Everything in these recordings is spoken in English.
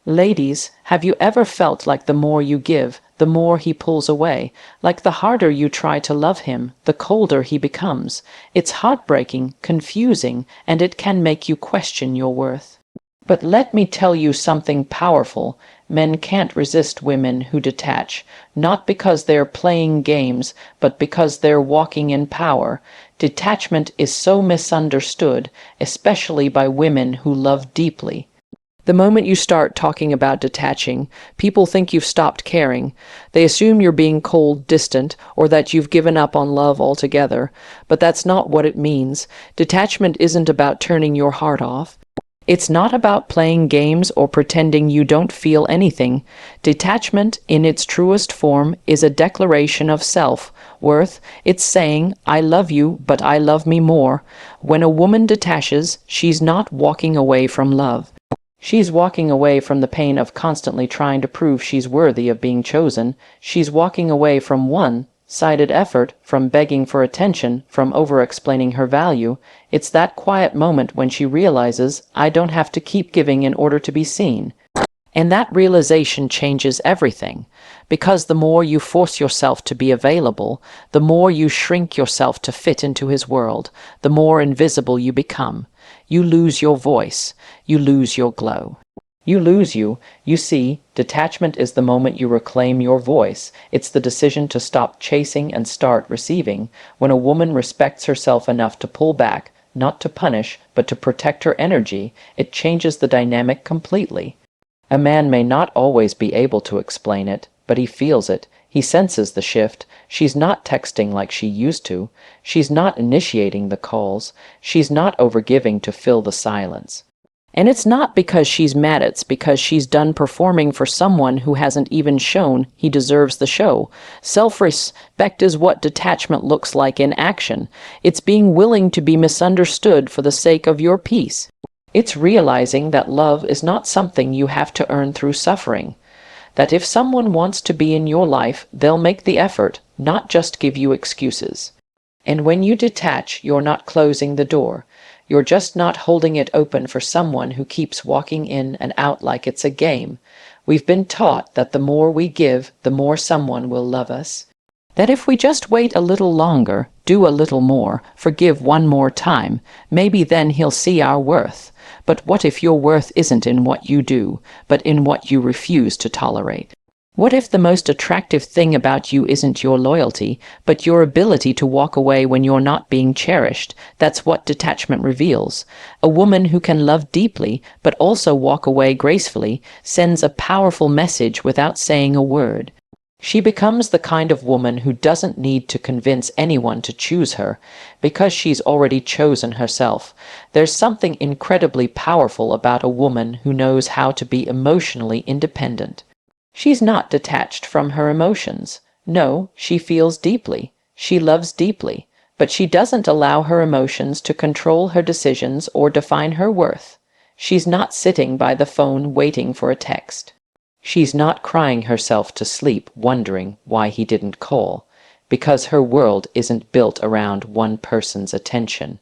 Ladies, have you ever felt like the more you give, the more he pulls away? Like the harder you try to love him, the colder he becomes. It's heartbreaking, confusing, and it can make you question your worth. But let me tell you something powerful. Men can't resist women who detach, not because they're playing games, but because they're walking in power. Detachment is so misunderstood, especially by women who love deeply. The moment you start talking about detaching, people think you've stopped caring. They assume you're being cold, distant, or that you've given up on love altogether. But that's not what it means. Detachment isn't about turning your heart off. It's not about playing games or pretending you don't feel anything. Detachment, in its truest form, is a declaration of self-worth. It's saying, I love you, but I love me more. When a woman detaches, she's not walking away from love. She's walking away from the pain of constantly trying to prove she's worthy of being chosen. She's walking away from one-sided effort, from begging for attention, from over-explaining her value. It's that quiet moment when she realizes, I don't have to keep giving in order to be seen. And that realization changes everything, because the more you force yourself to be available, the more you shrink yourself to fit into his world, the more invisible you become. You lose your voice. You lose your glow. You lose you. You see, detachment is the moment you reclaim your voice. It's the decision to stop chasing and start receiving. When a woman respects herself enough to pull back, not to punish, but to protect her energy, it changes the dynamic completely. A man may not always be able to explain it, but he feels it. He senses the shift. She's not texting like she used to. She's not initiating the calls. She's not overgiving to fill the silence. And it's not because she's mad, it's because she's done performing for someone who hasn't even shown he deserves the show. Self-respect is what detachment looks like in action. It's being willing to be misunderstood for the sake of your peace. It's realizing that love is not something you have to earn through suffering. That if someone wants to be in your life, they'll make the effort, not just give you excuses. And when you detach, you're not closing the door. You're just not holding it open for someone who keeps walking in and out like it's a game. We've been taught that the more we give, the more someone will love us. That if we just wait a little longer, do a little more, forgive one more time, maybe then he'll see our worth. But what if your worth isn't in what you do, but in what you refuse to tolerate? What if the most attractive thing about you isn't your loyalty, but your ability to walk away when you're not being cherished? That's what detachment reveals. A woman who can love deeply, but also walk away gracefully, sends a powerful message without saying a word. She becomes the kind of woman who doesn't need to convince anyone to choose her, because she's already chosen herself. There's something incredibly powerful about a woman who knows how to be emotionally independent. She's not detached from her emotions. No, she feels deeply. She loves deeply. But she doesn't allow her emotions to control her decisions or define her worth. She's not sitting by the phone waiting for a text. She's not crying herself to sleep wondering why he didn't call, because her world isn't built around one person's attention.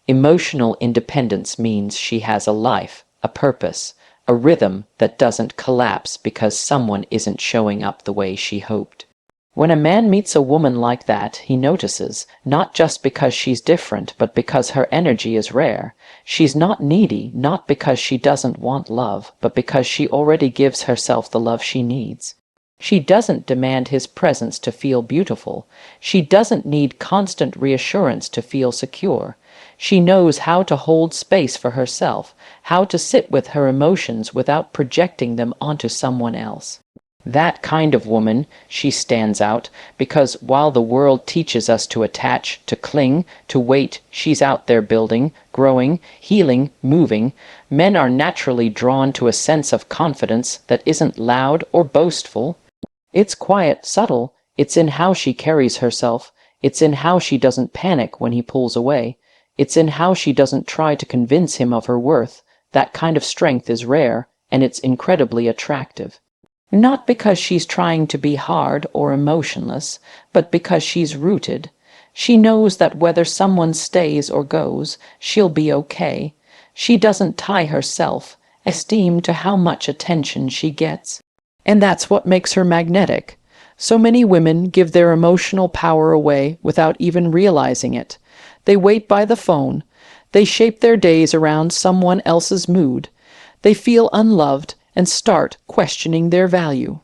Emotional independence means she has a life, a purpose, a rhythm that doesn't collapse because someone isn't showing up the way she hoped. When a man meets a woman like that, he notices, not just because she's different, but because her energy is rare. She's not needy, not because she doesn't want love, but because she already gives herself the love she needs. She doesn't demand his presence to feel beautiful. She doesn't need constant reassurance to feel secure. She knows how to hold space for herself, how to sit with her emotions without projecting them onto someone else. That kind of woman, she stands out, because while the world teaches us to attach, to cling, to wait, she's out there building, growing, healing, moving. Men are naturally drawn to a sense of confidence that isn't loud or boastful. It's quiet, subtle. It's in how she carries herself. It's in how she doesn't panic when he pulls away. It's in how she doesn't try to convince him of her worth. That kind of strength is rare, and it's incredibly attractive. Not because she's trying to be hard or emotionless, but because she's rooted. She knows that whether someone stays or goes, she'll be okay. She doesn't tie herself, esteem to how much attention she gets. And that's what makes her magnetic. So many women give their emotional power away without even realizing it. They wait by the phone. They shape their days around someone else's mood. They feel unloved and start questioning their value.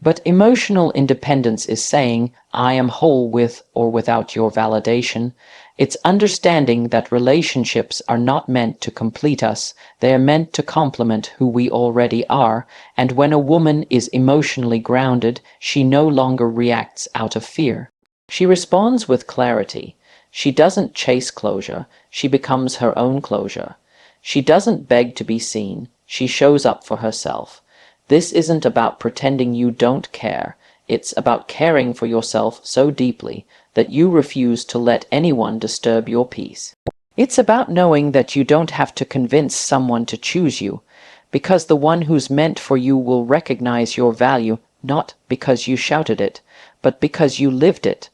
But emotional independence is saying, I am whole with or without your validation. It's understanding that relationships are not meant to complete us, they are meant to complement who we already are, and when a woman is emotionally grounded, she no longer reacts out of fear. She responds with clarity. She doesn't chase closure, she becomes her own closure. She doesn't beg to be seen, she shows up for herself. This isn't about pretending you don't care. It's about caring for yourself so deeply that you refuse to let anyone disturb your peace. It's about knowing that you don't have to convince someone to choose you, because the one who's meant for you will recognize your value not because you shouted it, but because you lived it.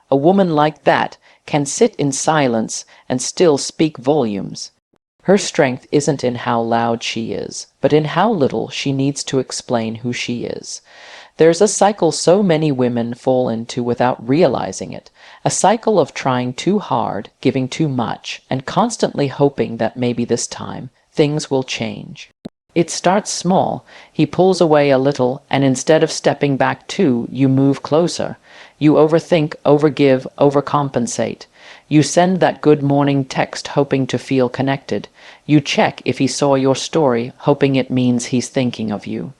A woman like that can sit in silence and still speak volumes. Her strength isn't in how loud she is, but in how little she needs to explain who she is. There's a cycle so many women fall into without realizing it, a cycle of trying too hard, giving too much, and constantly hoping that maybe this time things will change. It starts small. He pulls away a little, and instead of stepping back two, you move closer. You overthink, overgive, overcompensate. You send that good morning text hoping to feel connected. You check if he saw your story, hoping it means he's thinking of you.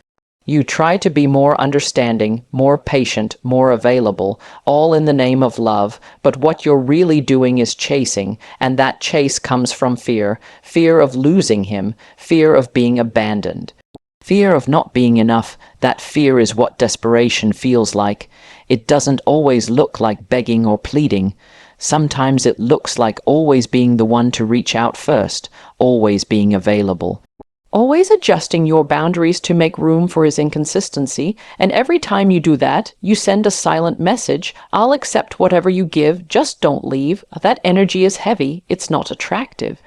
You try to be more understanding, more patient, more available, all in the name of love, but what you're really doing is chasing, and that chase comes from fear, fear of losing him, fear of being abandoned. Fear of not being enough, that fear is what desperation feels like. It doesn't always look like begging or pleading. Sometimes it looks like always being the one to reach out first, always being available. Always adjusting your boundaries to make room for his inconsistency, and every time you do that, you send a silent message, I'll accept whatever you give, just don't leave. That energy is heavy, it's not attractive.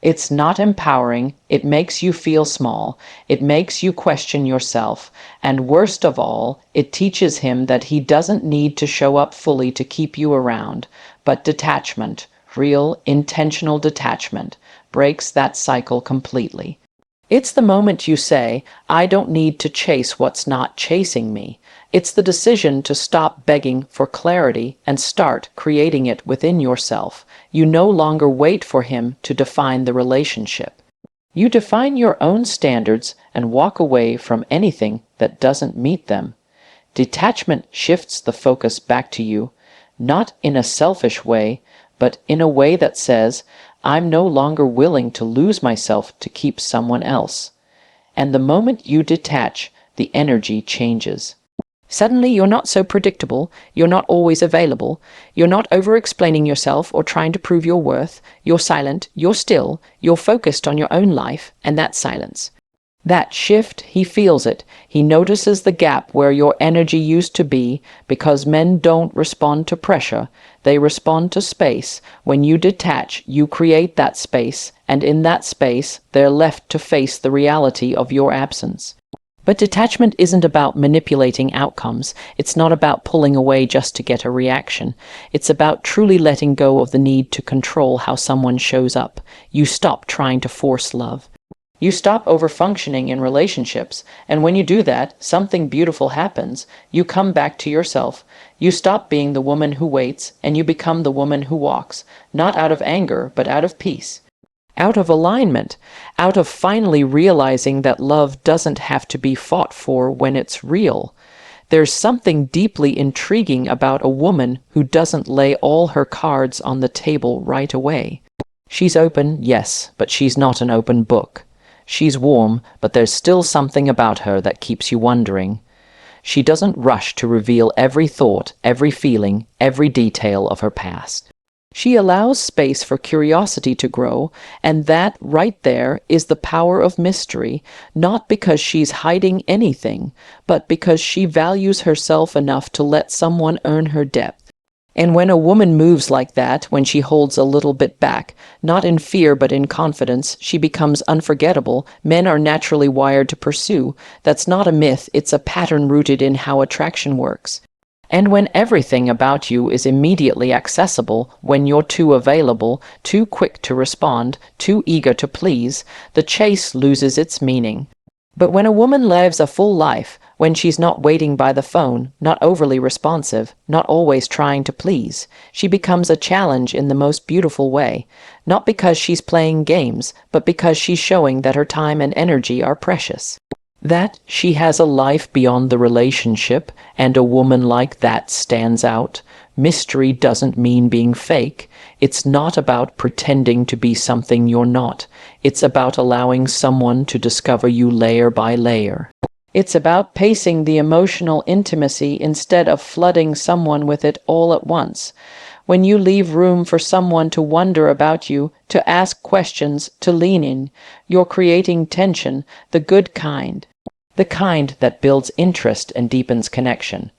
It's not empowering, it makes you feel small, it makes you question yourself, and worst of all, it teaches him that he doesn't need to show up fully to keep you around, but detachment, real, intentional detachment, breaks that cycle completely. It's the moment you say, I don't need to chase what's not chasing me. It's the decision to stop begging for clarity and start creating it within yourself. You no longer wait for him to define the relationship. You define your own standards and walk away from anything that doesn't meet them. Detachment shifts the focus back to you, not in a selfish way, but in a way that says, I'm no longer willing to lose myself to keep someone else. And the moment you detach, the energy changes. Suddenly you're not so predictable, you're not always available, you're not over-explaining yourself or trying to prove your worth, you're silent, you're still, you're focused on your own life, and that's silence. That shift, he feels it. He notices the gap where your energy used to be, because men don't respond to pressure, they respond to space. When you detach, you create that space, and in that space, they're left to face the reality of your absence. But detachment isn't about manipulating outcomes. It's not about pulling away just to get a reaction. It's about truly letting go of the need to control how someone shows up. You stop trying to force love. You stop over-functioning in relationships, and when you do that, something beautiful happens. You come back to yourself. You stop being the woman who waits, and you become the woman who walks, not out of anger, but out of peace. Out of alignment, out of finally realizing that love doesn't have to be fought for when it's real. There's something deeply intriguing about a woman who doesn't lay all her cards on the table right away. She's open, yes, but she's not an open book. She's warm, but there's still something about her that keeps you wondering. She doesn't rush to reveal every thought, every feeling, every detail of her past. She allows space for curiosity to grow, and that right there is the power of mystery, not because she's hiding anything, but because she values herself enough to let someone earn her depth. And when a woman moves like that, when she holds a little bit back, not in fear but in confidence, she becomes unforgettable. Men are naturally wired to pursue. That's not a myth, it's a pattern rooted in how attraction works. And when everything about you is immediately accessible, when you're too available, too quick to respond, too eager to please, the chase loses its meaning. But when a woman lives a full life, when she's not waiting by the phone, not overly responsive, not always trying to please, she becomes a challenge in the most beautiful way, not because she's playing games, but because she's showing that her time and energy are precious. That she has a life beyond the relationship, and a woman like that stands out. Mystery doesn't mean being fake. It's not about pretending to be something you're not. It's about allowing someone to discover you layer by layer. It's about pacing the emotional intimacy instead of flooding someone with it all at once. When you leave room for someone to wonder about you, to ask questions, to lean in, you're creating tension, the good kind. The kind that builds interest and deepens connection.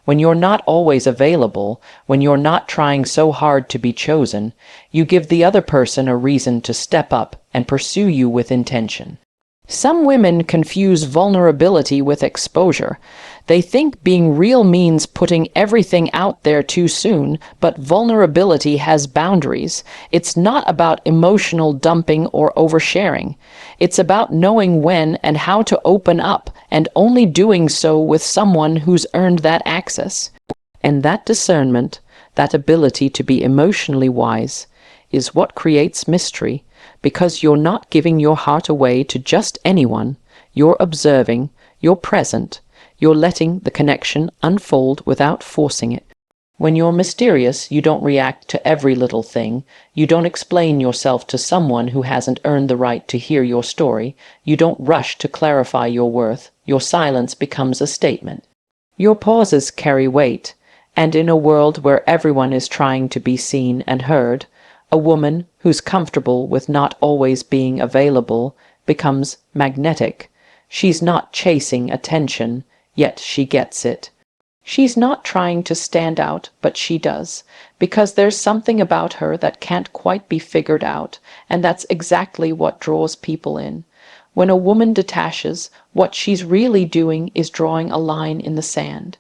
When you're not always available, when you're not trying so hard to be chosen, you give the other person a reason to step up and pursue you with intention. Some women confuse vulnerability with exposure. They think being real means putting everything out there too soon, but vulnerability has boundaries. It's not about emotional dumping or oversharing. It's about knowing when and how to open up, and only doing so with someone who's earned that access. And that discernment, that ability to be emotionally wise, is what creates mystery, because you're not giving your heart away to just anyone. You're observing, you're present, you're letting the connection unfold without forcing it. When you're mysterious, you don't react to every little thing. You don't explain yourself to someone who hasn't earned the right to hear your story. You don't rush to clarify your worth. Your silence becomes a statement. Your pauses carry weight, and in a world where everyone is trying to be seen and heard, a woman who's comfortable with not always being available becomes magnetic. She's not chasing attention, yet she gets it. She's not trying to stand out, but she does, because there's something about her that can't quite be figured out, and that's exactly what draws people in. When a woman detaches, what she's really doing is drawing a line in the sand.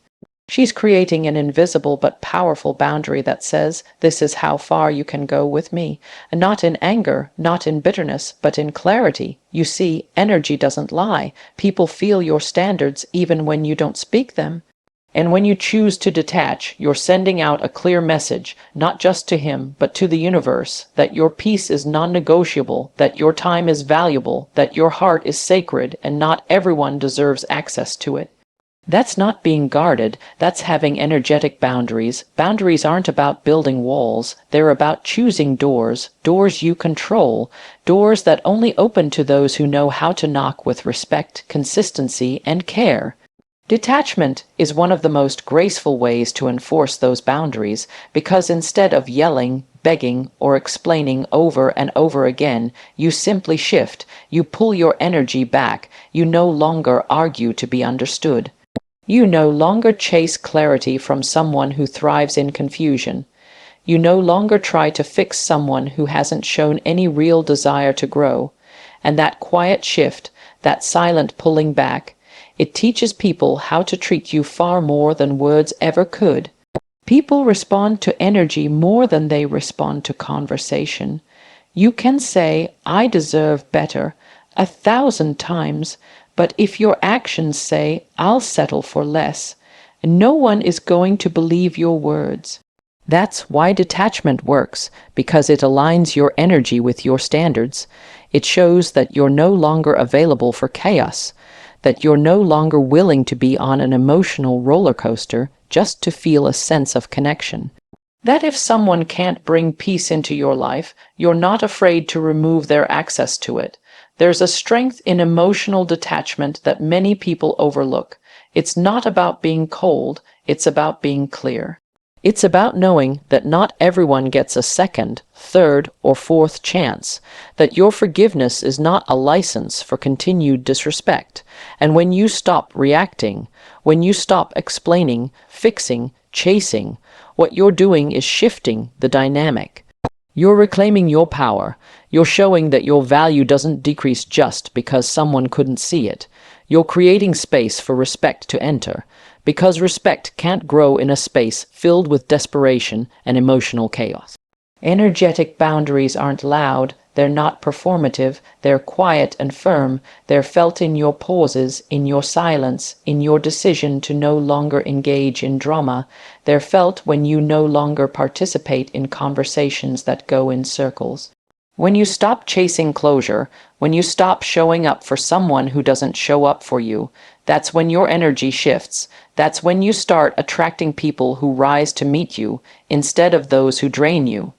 She's creating an invisible but powerful boundary that says, this is how far you can go with me. And not in anger, not in bitterness, but in clarity. You see, energy doesn't lie. People feel your standards even when you don't speak them. And when you choose to detach, you're sending out a clear message, not just to him, but to the universe, that your peace is non-negotiable, that your time is valuable, that your heart is sacred, and not everyone deserves access to it. That's not being guarded, that's having energetic boundaries. Boundaries aren't about building walls, they're about choosing doors, doors you control, doors that only open to those who know how to knock with respect, consistency, and care. Detachment is one of the most graceful ways to enforce those boundaries, because instead of yelling, begging, or explaining over and over again, you simply shift, you pull your energy back, you no longer argue to be understood. You no longer chase clarity from someone who thrives in confusion. You no longer try to fix someone who hasn't shown any real desire to grow. And that quiet shift, that silent pulling back, it teaches people how to treat you far more than words ever could. People respond to energy more than they respond to conversation. You can say, I deserve better, 1,000 times, but if your actions say, I'll settle for less, no one is going to believe your words. That's why detachment works, because it aligns your energy with your standards. It shows that you're no longer available for chaos, that you're no longer willing to be on an emotional roller coaster just to feel a sense of connection. That if someone can't bring peace into your life, you're not afraid to remove their access to it. There's a strength in emotional detachment that many people overlook. It's not about being cold, it's about being clear. It's about knowing that not everyone gets a second, third, or fourth chance, that your forgiveness is not a license for continued disrespect. And when you stop reacting, when you stop explaining, fixing, chasing. What you're doing is shifting the dynamic. You're reclaiming your power. You're showing that your value doesn't decrease just because someone couldn't see it. You're creating space for respect to enter, because respect can't grow in a space filled with desperation and emotional chaos. Energetic boundaries aren't loud, they're not performative, they're quiet and firm, they're felt in your pauses, in your silence, in your decision to no longer engage in drama, they're felt when you no longer participate in conversations that go in circles. When you stop chasing closure, when you stop showing up for someone who doesn't show up for you, that's when your energy shifts. That's when you start attracting people who rise to meet you instead of those who drain you.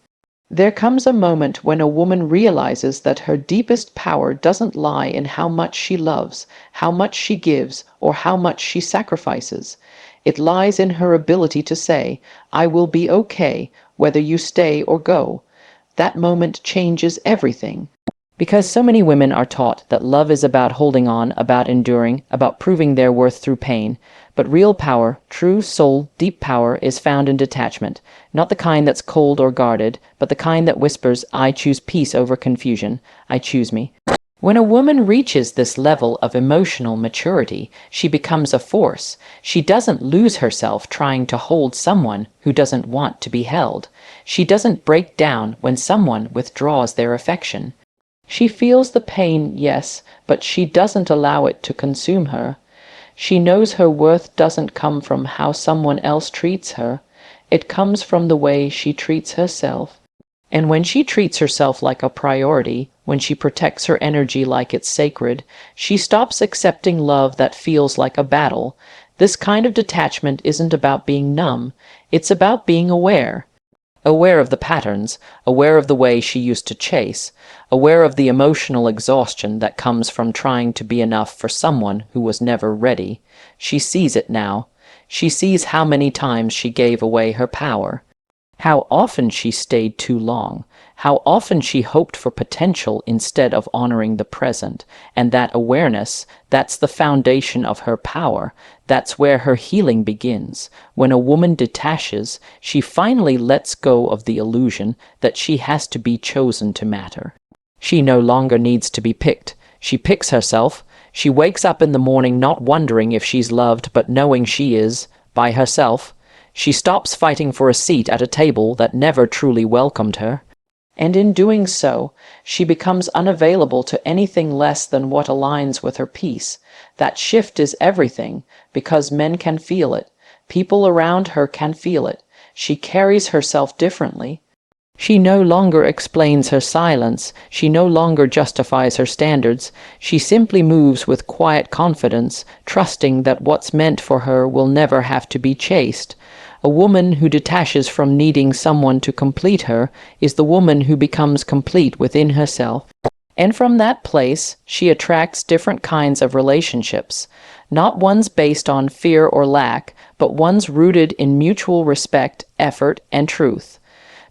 There comes a moment when a woman realizes that her deepest power doesn't lie in how much she loves, how much she gives, or how much she sacrifices. It lies in her ability to say, "I will be okay, whether you stay or go." That moment changes everything. Because so many women are taught that love is about holding on, about enduring, about proving their worth through pain. But real power, true soul, deep power is found in detachment. Not the kind that's cold or guarded, but the kind that whispers, "I choose peace over confusion. I choose me." When a woman reaches this level of emotional maturity, she becomes a force. She doesn't lose herself trying to hold someone who doesn't want to be held. She doesn't break down when someone withdraws their affection. She feels the pain, yes, but she doesn't allow it to consume her. She knows her worth doesn't come from how someone else treats her. It comes from the way she treats herself. And when she treats herself like a priority, when she protects her energy like it's sacred, she stops accepting love that feels like a battle. This kind of detachment isn't about being numb, it's about being aware. Aware of the patterns, aware of the way she used to chase, aware of the emotional exhaustion that comes from trying to be enough for someone who was never ready. She sees it now. She sees how many times she gave away her power, how often she stayed too long, how often she hoped for potential instead of honoring the present, and that awareness, that's the foundation of her power. That's where her healing begins. When a woman detaches, she finally lets go of the illusion that she has to be chosen to matter. She no longer needs to be picked. She picks herself. She wakes up in the morning not wondering if she's loved, but knowing she is, by herself. She stops fighting for a seat at a table that never truly welcomed her. And in doing so, she becomes unavailable to anything less than what aligns with her peace. That shift is everything, because men can feel it. People around her can feel it. She carries herself differently. She no longer explains her silence. She no longer justifies her standards. She simply moves with quiet confidence, trusting that what's meant for her will never have to be chased. A woman who detaches from needing someone to complete her is the woman who becomes complete within herself. And from that place, she attracts different kinds of relationships, not ones based on fear or lack, but ones rooted in mutual respect, effort, and truth.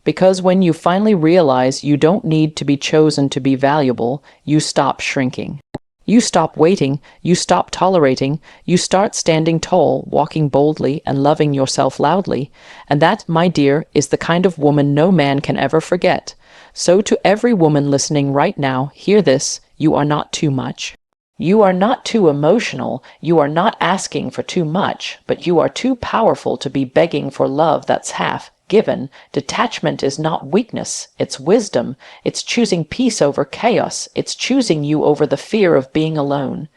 Because when you finally realize you don't need to be chosen to be valuable, you stop shrinking. You stop waiting, you stop tolerating, you start standing tall, walking boldly, and loving yourself loudly. And that, my dear, is the kind of woman no man can ever forget. So to every woman listening right now, hear this: you are not too much. You are not too emotional, you are not asking for too much, but you are too powerful to be begging for love that's half given. Detachment is not weakness, it's wisdom. It's choosing peace over chaos. It's choosing you over the fear of being alone.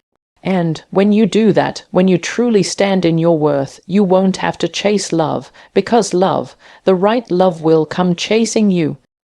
And when you do that, when you truly stand in your worth, you won't have to chase love, because love, the right love, will come chasing you.